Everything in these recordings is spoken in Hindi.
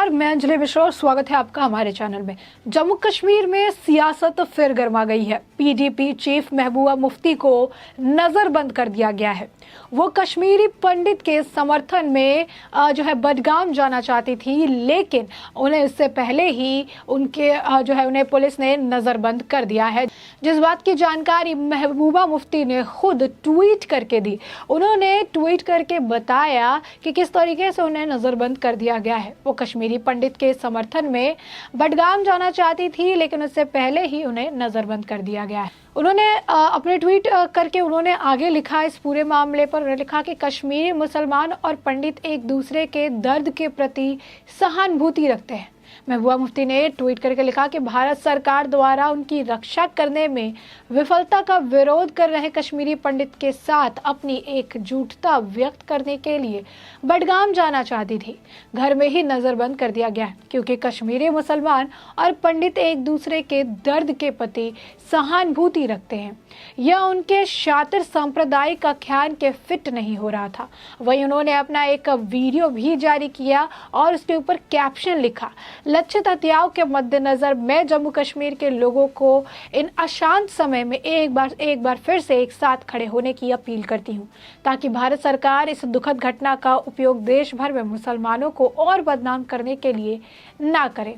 नमस्कार, मैं अंजलि मिश्रा और स्वागत है आपका हमारे चैनल में। जम्मू कश्मीर में सियासत फिर गर्मा गई है। पीडीपी चीफ महबूबा मुफ्ती को नजरबंद कर दिया गया है। वो कश्मीरी पंडित के समर्थन में बडगाम जाना चाहती थी, लेकिन उन्हें इससे पहले ही उन्हें पुलिस ने नजरबंद कर दिया है। जिस बात की जानकारी महबूबा मुफ्ती ने खुद ट्वीट करके दी। उन्होंने ट्वीट करके बताया कि किस तरीके से उन्हें नजरबंद कर दिया गया है। वो कश्मीरी पंडित के समर्थन में बडगाम जाना चाहती थी, लेकिन उससे पहले ही उन्हें नजरबंद कर दिया गया है। उन्होंने अपने ट्वीट करके उन्होंने आगे लिखा इस पूरे मामले पर। उन्होंने लिखा कि कश्मीरी मुसलमान और पंडित एक दूसरे के दर्द के प्रति सहानुभूति रखते हैं। महबूबा मुफ्ती ने ट्वीट करके लिखा कि भारत सरकार द्वारा उनकी रक्षा करने में विफलता का विरोध कर रहे कश्मीरी पंडित के साथ अपनी एकजुटता व्यक्त करने के लिए बडगाम जाना चाहती थी। घर में ही नजरबंद कर दिया गया क्योंकि कश्मीरी मुसलमान और पंडित एक दूसरे के दर्द के प्रति सहानुभूति रखते हैं। यह उनके शातिर सांप्रदायिक आख्यान के फिट नहीं हो रहा था। वहीं उन्होंने अपना एक वीडियो भी जारी किया और उसके ऊपर कैप्शन लिखा, लक्षित हत्याओं के मद्देनजर मैं जम्मू कश्मीर के लोगों को इन अशांत समय में एक बार फिर से एक साथ खड़े होने की अपील करती हूं, ताकि भारत सरकार इस दुखद घटना का उपयोग देश भर में मुसलमानों को और बदनाम करने के लिए ना करे।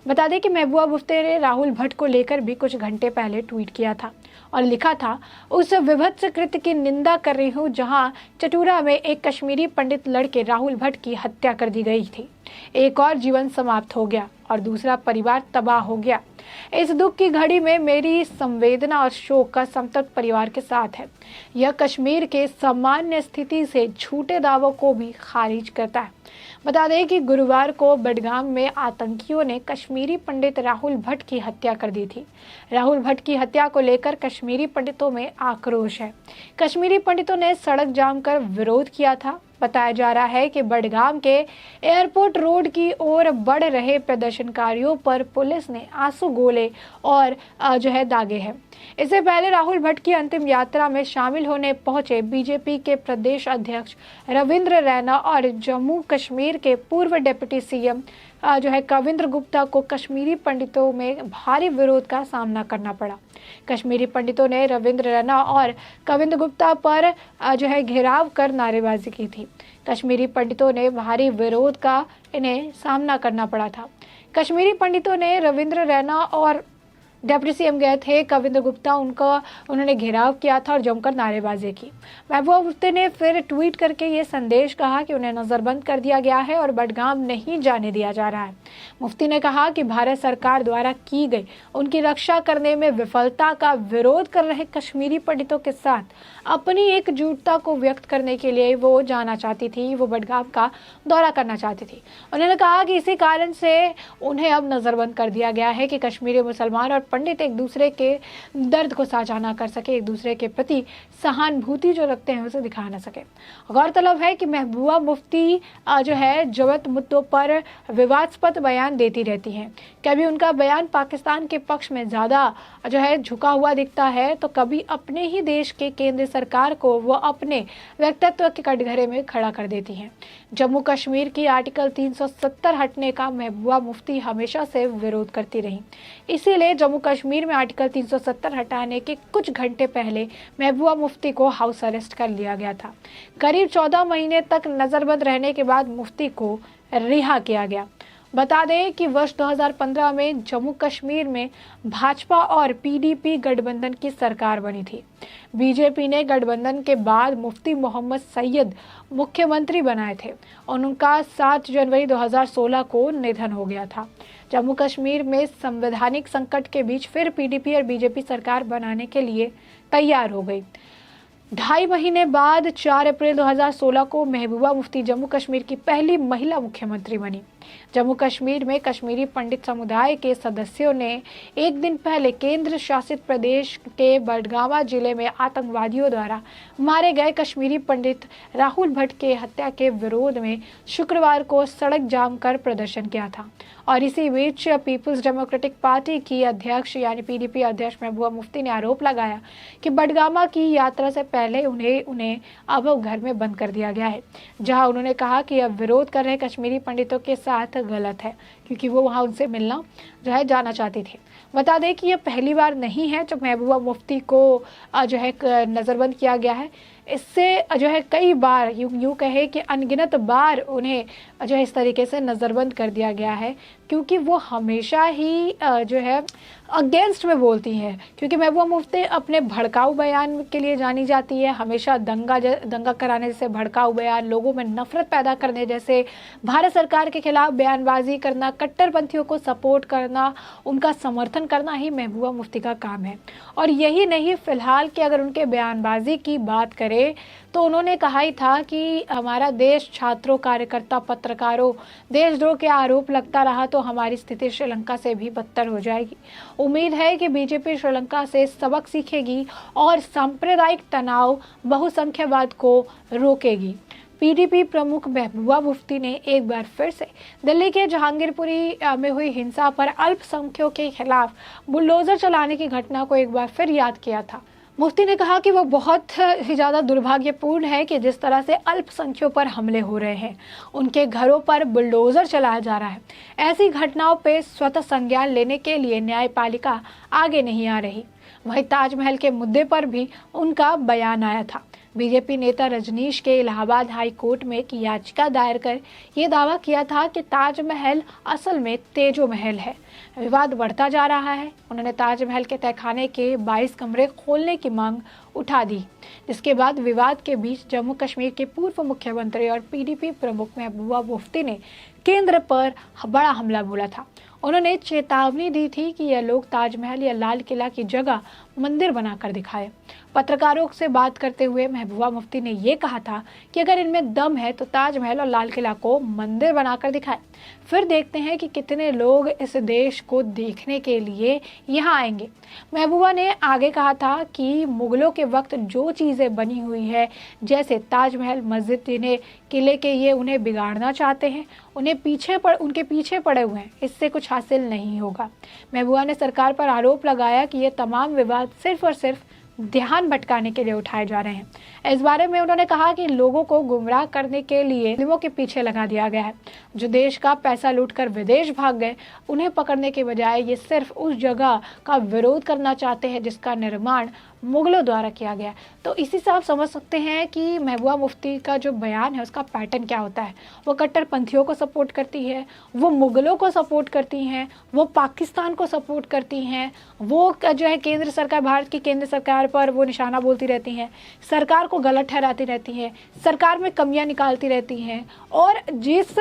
बता दें कि महबूबा मुफ्ती ने राहुल भट्ट को लेकर भी कुछ घंटे पहले ट्वीट किया था और लिखा था, उस विभत्स कृत्य की निंदा कर रही हूँ जहां चटूरा में एक कश्मीरी पंडित लड़के राहुल भट्ट की हत्या कर दी गई थी। एक और जीवन समाप्त हो गया और दूसरा परिवार तबाह हो गया। इस दुख की घड़ी में मेरी संवेदना और शोक का संतप्त परिवार के साथ है। यह कश्मीर के सामान्य स्थिति से झूठे दावों को भी खारिज करता है। बता दें कि गुरुवार को बडगाम में आतंकियों ने कश्मीरी पंडित राहुल भट्ट की हत्या कर दी थी। राहुल भट्ट की हत्या को लेकर कश्मीरी पंडितों में आक्रोश है। कश्मीरी पंडितों ने सड़क जाम कर विरोध किया था। बताया जा रहा है कि बडगाम के एयरपोर्ट रोड की ओर बढ़ रहे प्रदर्शनकारियों पर पुलिस ने आंसू गोले और दागे हैं। इससे पहले राहुल भट्ट की अंतिम यात्रा में शामिल होने पहुंचे बीजेपी के प्रदेश अध्यक्ष रविंद्र रैना और जम्मू कश्मीर के पूर्व डिप्टी सीएम कविंद्र गुप्ता को कश्मीरी पंडितों में भारी विरोध का सामना करना पड़ा। कश्मीरी पंडितों ने रविंद्र रैना और कविंद्र गुप्ता पर घेराव कर नारेबाजी की थी। कश्मीरी पंडितों ने भारी विरोध का इन्हें सामना करना पड़ा था। कश्मीरी पंडितों ने रविंद्र रैना और डिप्टी सीएम गए थे कविंद्र गुप्ता, उन्होंने घेराव किया था और जमकर नारेबाजी की। महबूबा मुफ्ती ने फिर ट्वीट करके ये संदेश कहा कि उन्हें नजरबंद कर दिया गया है और बडगाम नहीं जाने दिया जा रहा है। मुफ्ती ने कहा कि भारत सरकार द्वारा की गई उनकी रक्षा करने में विफलता का विरोध कर रहे कश्मीरी पंडितों के साथ अपनी एकजुटता को व्यक्त करने के लिए वो जाना चाहती थी, वो बडगाम का दौरा करना चाहती थी। उन्होंने कहा कि इसी कारण से उन्हें अब नजरबंद कर दिया गया है कि कश्मीरी मुसलमान और पंडित एक दूसरे के दर्द को साझा ना कर सके, एक दूसरे के प्रति सहानुभूति जो रखते हैं उसे दिखा ना सके। गौरतलब है कि महबूबा मुफ्ती जरूरत मुद्दों पर विवादास्पद बयान देती रहती हैं। कभी उनका बयान पाकिस्तान के पक्ष में ज़्यादा झुका हुआ दिखता है, तो कभी अपने ही देश के केंद्र सरकार को वो अपने व्यक्तित्व के कटघरे में खड़ा कर देती हैं। जम्मू कश्मीर की आर्टिकल 370 हटने का महबूबा मुफ्ती हमेशा से विरोध करती रही। इसीलिए जम्मू कश्मीर में आर्टिकल 370 हटाने के कुछ घंटे पहले महबूबा मुफ्ती को हाउस अरेस्ट कर लिया गया था। करीब 14 महीने तक नजरबंद रहने के बाद मुफ्ती को रिहा किया गया। बता दें कि वर्ष 2015 में जम्मू कश्मीर में भाजपा और पीडीपी गठबंधन की सरकार बनी थी। बीजेपी ने गठबंधन के बाद मुफ्ती मोहम्मद सैयद मुख्यमंत्री बनाए थे और उनका 7 जनवरी 2016 को निधन हो गया था। जम्मू कश्मीर में संवैधानिक संकट के बीच फिर पीडीपी और बीजेपी सरकार बनाने के लिए तैयार हो गई। 2.5 महीने बाद 4 अप्रैल 2016 को महबूबा मुफ्ती जम्मू कश्मीर की पहली महिला मुख्यमंत्री बनी। जम्मू कश्मीर में कश्मीरी पंडित समुदाय के सदस्यों ने एक दिन पहले केंद्र शासित प्रदेश के बडगाम जिले में आतंकवादियों द्वारा मारे गए कश्मीरी पंडित राहुल भट्ट के हत्या के विरोध में शुक्रवार को सड़क जाम कर प्रदर्शन किया था। और इसी बीच पीपुल्स डेमोक्रेटिक पार्टी की अध्यक्ष पीडीपी अध्यक्ष महबूबा मुफ्ती ने आरोप लगाया कि बडगाम की यात्रा से पहले उन्हें अब घर में बंद कर दिया गया है, जहां उन्होंने कहा कि अब विरोध कर रहे कश्मीरी पंडितों के साथ साथ गलत है, क्योंकि वो वहाँ उनसे मिलना जो है जाना चाहती थी। बता दें कि ये पहली बार नहीं है जब महबूबा मुफ्ती को जो है नज़रबंद किया गया है। इससे जो है कई बार यूँ कहे कि अनगिनत बार उन्हें जो है इस तरीके से नज़रबंद कर दिया गया है, क्योंकि वो हमेशा ही जो है अगेंस्ट में बोलती हैं। क्योंकि महबूबा मुफ्ती अपने भड़काऊ बयान के लिए जानी जाती है, हमेशा दंगा कराने जैसे भड़काऊ बयान, लोगों में नफरत पैदा करने जैसे, भारत सरकार के खिलाफ बयानबाजी करना, कट्टरपंथियों को सपोर्ट करना, उनका समर्थन करना ही महबूबा मुफ्ती का काम है। और यही नहीं, फिलहाल कि अगर उनके बयानबाजी की बात करें तो उन्होंने कहा ही था कि हमारा देश छात्रों, कार्यकर्ता, पत्रकारों देशद्रोह के आरोप लगता रहा तो हमारी स्थिति श्रीलंका से भी बदतर हो जाएगी। उम्मीद है कि बीजेपी श्रीलंका से सबक सीखेगी और सांप्रदायिक तनाव, बहुसंख्यवाद को रोकेगी। पीडीपी प्रमुख महबूबा मुफ्ती ने एक बार फिर से दिल्ली के जहांगीरपुरी में हुई हिंसा पर अल्पसंख्यकों के खिलाफ बुलडोजर चलाने की घटना को एक बार फिर याद किया था। मुफ्ती ने कहा कि वह बहुत ही ज़्यादा दुर्भाग्यपूर्ण है कि जिस तरह से अल्पसंख्यकों पर हमले हो रहे हैं, उनके घरों पर बुलडोजर चलाया जा रहा है। ऐसी घटनाओं पर स्वतः संज्ञान लेने के लिए न्यायपालिका आगे नहीं आ रही। वहीं ताजमहल के मुद्दे पर भी उनका बयान आया था। बीजेपी नेता रजनीश के इलाहाबाद हाई कोर्ट में एक याचिका दायर कर ये दावा किया था कि ताजमहल असल में तेजो महल है। विवाद बढ़ता जा रहा है। उन्होंने ताजमहल के तहखाने के 22 कमरे खोलने की मांग उठा दी, जिसके बाद विवाद के बीच जम्मू कश्मीर के पूर्व मुख्यमंत्री और पीडीपी प्रमुख महबूबा मुफ्ती ने केंद्र पर बड़ा हमला बोला था। उन्होंने चेतावनी दी थी कि यह लोग ताजमहल या लाल किला की जगह मंदिर बनाकर दिखाए। पत्रकारों से बात करते हुए महबूबा मुफ्ती ने ये कहा था कि अगर इनमें दम है तो ताजमहल और लाल किला को मंदिर बनाकर दिखाए, फिर देखते हैं कि कितने लोग इस देश को देखने के लिए यहाँ आएंगे। महबूबा ने आगे कहा था कि मुगलों के वक्त जो चीज़ें बनी हुई है, जैसे ताजमहल, मस्जिद, जिन्हें किले के ये उन्हें बिगाड़ना चाहते हैं, उनके पीछे पड़े हुए हैं, इससे कुछ हासिल नहीं होगा। महबूबा ने सरकार पर आरोप लगाया कि ये तमाम विवाद सिर्फ और सिर्फ ध्यान भटकाने के लिए उठाए जा रहे हैं। इस बारे में उन्होंने कहा कि लोगों को गुमराह करने के लिए फिल्मों के पीछे लगा दिया गया है। जो देश का पैसा लूटकर विदेश भाग गए, उन्हें पकड़ने के बजाय ये सिर्फ उस जगह का विरोध करना चाहते हैं जिसका निर्माण मुगलों द्वारा किया गया। तो इसी से आप समझ सकते हैं कि महबूबा मुफ्ती का जो बयान है उसका पैटर्न क्या होता है। वो कट्टरपंथियों को सपोर्ट करती है, वो मुगलों को सपोर्ट करती हैं, वो पाकिस्तान को सपोर्ट करती हैं, वो जो है केंद्र सरकार, भारत की केंद्र सरकार पर वो निशाना बोलती रहती हैं, सरकार को गलत ठहराती रहती हैं, सरकार में कमियां निकालती रहती हैं, और जिस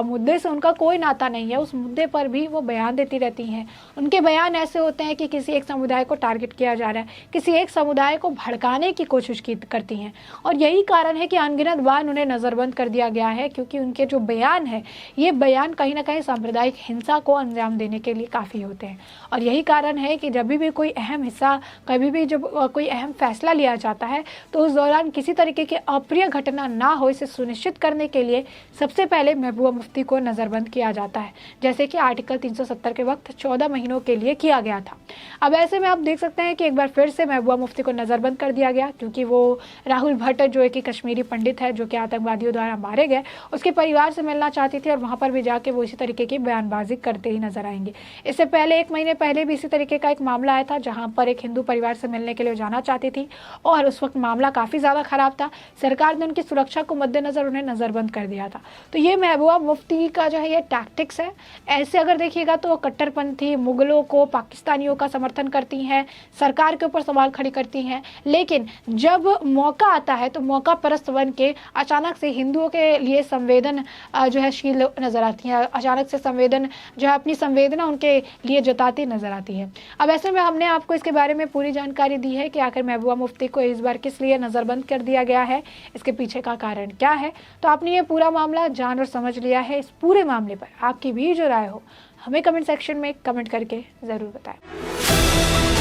मुद्दे से उनका कोई नाता नहीं है उस मुद्दे पर भी वो बयान देती रहती हैं। उनके बयान ऐसे होते हैं कि किसी एक समुदाय को टारगेट किया जा रहा है, किसी एक समुदाय को भड़काने की कोशिश करती हैं। और यही कारण है कि अनगिनत बार उन्हें नज़रबंद कर दिया गया है, क्योंकि उनके जो बयान है, ये बयान कहीं ना कहीं सांप्रदायिक हिंसा को अंजाम देने के लिए काफ़ी होते हैं। और यही कारण है कि जब भी कोई अहम हिस्सा, कभी भी जब कोई अहम फैसला लिया जाता है तो उस दौरान किसी तरीके की अप्रिय घटना ना हो, इसे सुनिश्चित करने के लिए सबसे पहले महबूबा मुफ्ती को नज़रबंद किया जाता है, जैसे कि आर्टिकल 370 के वक्त 14 महीनों के लिए किया गया था। अब ऐसे में आप देख सकते हैं कि एक बार फिर से महबूबा मुफ्ती को नज़रबंद कर दिया गया, क्योंकि वो राहुल भट्ट जो एक कश्मीरी पंडित है जो कि आतंकवादियों द्वारा मारे गए, उसके परिवार से मिलना चाहती थी और वहाँ पर भी जाके वो इसी तरीके की बयानबाजी करते ही नजर आएंगे। इससे पहले 1 महीने पहले भी इसी तरीके का एक मामला आया था, जहाँ पर एक हिंदू परिवार से मिलने के लिए जाना चाहती थी और उस वक्त मामला काफ़ी ज़्यादा ख़राब था। सरकार ने उनकी सुरक्षा को मद्देनज़र उन्हें नज़रबंद कर दिया था। तो ये महबूबा मुफ्ती का जो है ये टैक्टिक्स है। ऐसे अगर देखिएगा तो कट्टरपंथी मुगलों को, पाकिस्तानियों का समर्थन करती हैं, सरकार के ऊपर सवाल खड़ी करती हैं, लेकिन जब मौका आता है तो मौका परस्त बन के अचानक से हिंदुओं के लिए संवेदन जो है शील नजर आती है, अचानक से संवेदन जो है अपनी संवेदना उनके लिए जताती नजर आती है। अब ऐसे में हमने आपको इसके बारे में पूरी जानकारी दी है कि आखिर महबूबा मुफ्ती को इस बार किस लिए नज़रबंद कर दिया गया है, इसके पीछे का कारण क्या है। तो आपने ये पूरा मामला जान और समझ लिया है। इस पूरे मामले पर आपकी भी जो राय हो हमें कमेंट सेक्शन में कमेंट करके ज़रूर बताएं।